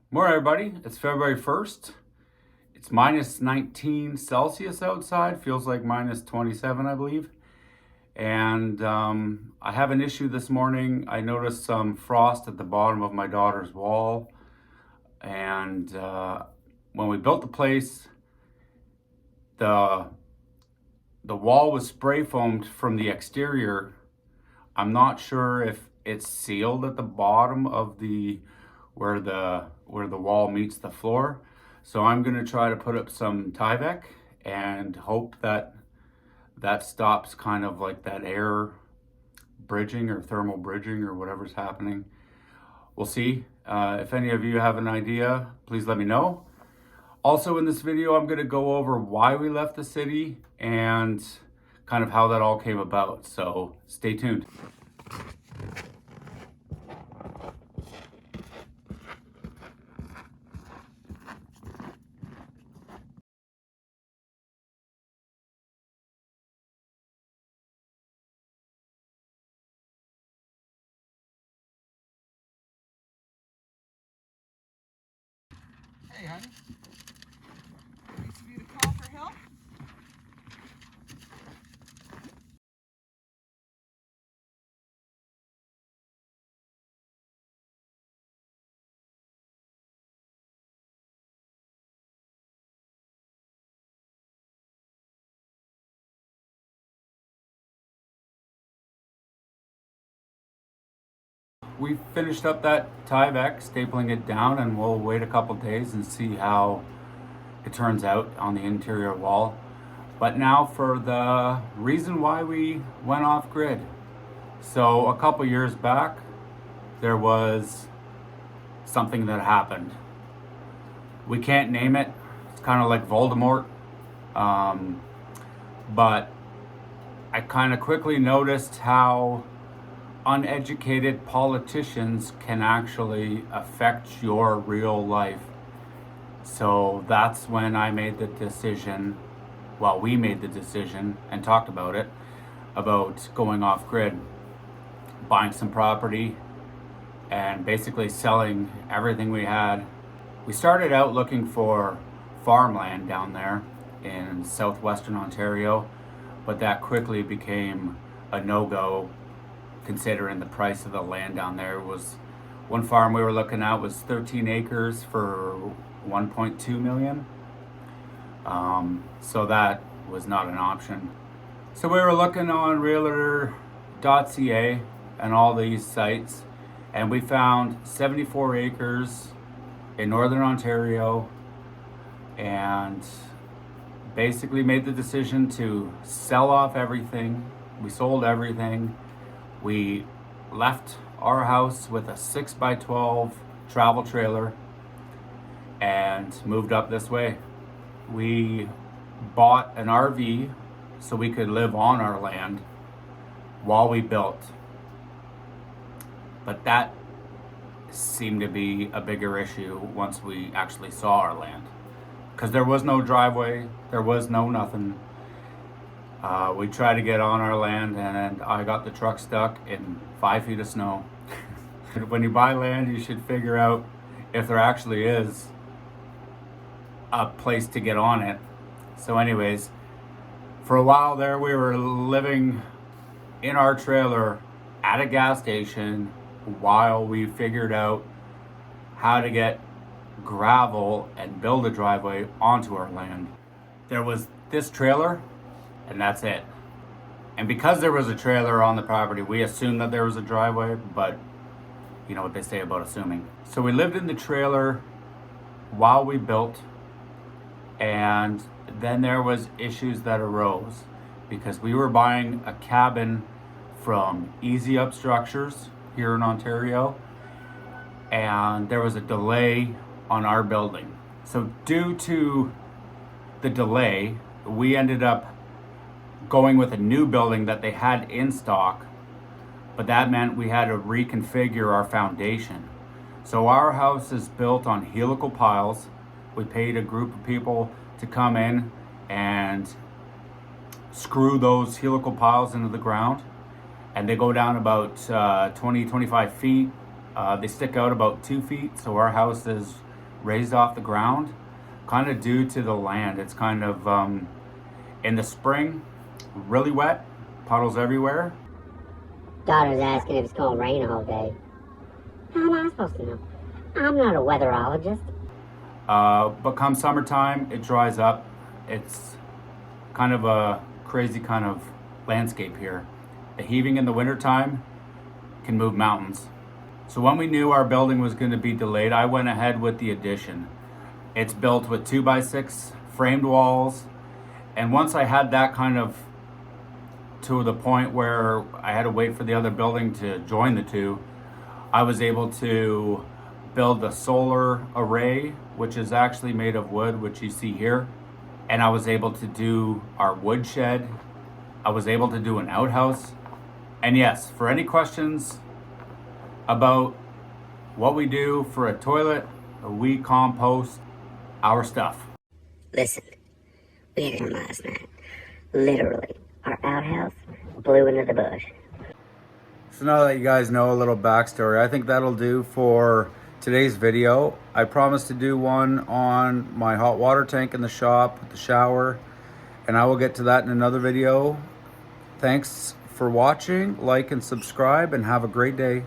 Morning, everybody. It's February 1st. It's minus 19 Celsius outside. Feels like minus 27, I believe. And I have an issue this morning. I noticed some frost at the bottom of my daughter's wall. And when we built the place, the wall was spray foamed from the exterior. I'm not sure if it's sealed at the bottom of where the wall meets the floor. So I'm gonna try to put up some Tyvek and hope that stops kind of like that air bridging or thermal bridging or whatever's happening. We'll see. If any of you have an idea, please let me know. Also in this video, I'm gonna go over why we left the city and kind of how that all came about. So stay tuned. Hey, honey. Waits for you to call for help. We finished up that Tyvek, stapling it down, and we'll wait a couple days and see how it turns out on the interior wall. But now for the reason why we went off grid. So a couple years back, there was something that happened. We can't name it. It's kind of like Voldemort. But I kind of quickly noticed how uneducated politicians can actually affect your real life. So that's when I made the decision, well, we made the decision and talked about it, about going off grid, buying some property, and basically selling everything we had. We started out looking for farmland down there in southwestern Ontario, but that quickly became a no-go considering the price of the land down there. Was one farm we were looking at was 13 acres for 1.2 million. So that was not an option. So we were looking on realtor.ca and all these sites, and we found 74 acres in northern Ontario, and basically made the decision to sell off everything. We sold everything. We left our house with a 6x12 travel trailer and moved up this way. We bought an RV so we could live on our land while we built. But that seemed to be a bigger issue once we actually saw our land, because there was no driveway, there was no nothing. We tried to get on our land, and I got the truck stuck in 5 feet of snow. When you buy land, you should figure out if there actually is a place to get on it. So anyways, for a while there, we were living in our trailer at a gas station while we figured out how to get gravel and build a driveway onto our land. There was this trailer, and that's it. And because there was a trailer on the property, we assumed that there was a driveway, but you know what they say about assuming. So we lived in the trailer while we built, and then there was issues that arose because we were buying a cabin from Easy Up Structures here in Ontario, and there was a delay on our building. So due to the delay, we ended up going with a new building that they had in stock, but that meant we had to reconfigure our foundation. So our house is built on helical piles. We paid a group of people to come in and screw those helical piles into the ground, and they go down about 20-25 feet. They stick out about 2 feet, so our house is raised off the ground, kind of due to the land. It's kind of, in the spring, really wet, puddles everywhere. Daughter's asking if it's gonna rain all day. How am I supposed to know? I'm not a weatherologist. But come summertime, it dries up. It's kind of a crazy kind of landscape here. The heaving in the wintertime can move mountains. So when we knew our building was going to be delayed, I went ahead with the addition. It's built with 2x6 framed walls. And once I had that kind of to the point where I had to wait for the other building to join the two, I was able to build a solar array, which is actually made of wood, which you see here. And I was able to do our wood shed. I was able to do an outhouse. And yes, for any questions about what we do for a toilet, we compost our stuff. Listen, we had him last night. Literally, our outhouse blew into the bush. So now that you guys know a little backstory, I think that'll do for today's video. I promised to do one on my hot water tank in the shop, with the shower, and I will get to that in another video. Thanks for watching, like and subscribe, and have a great day.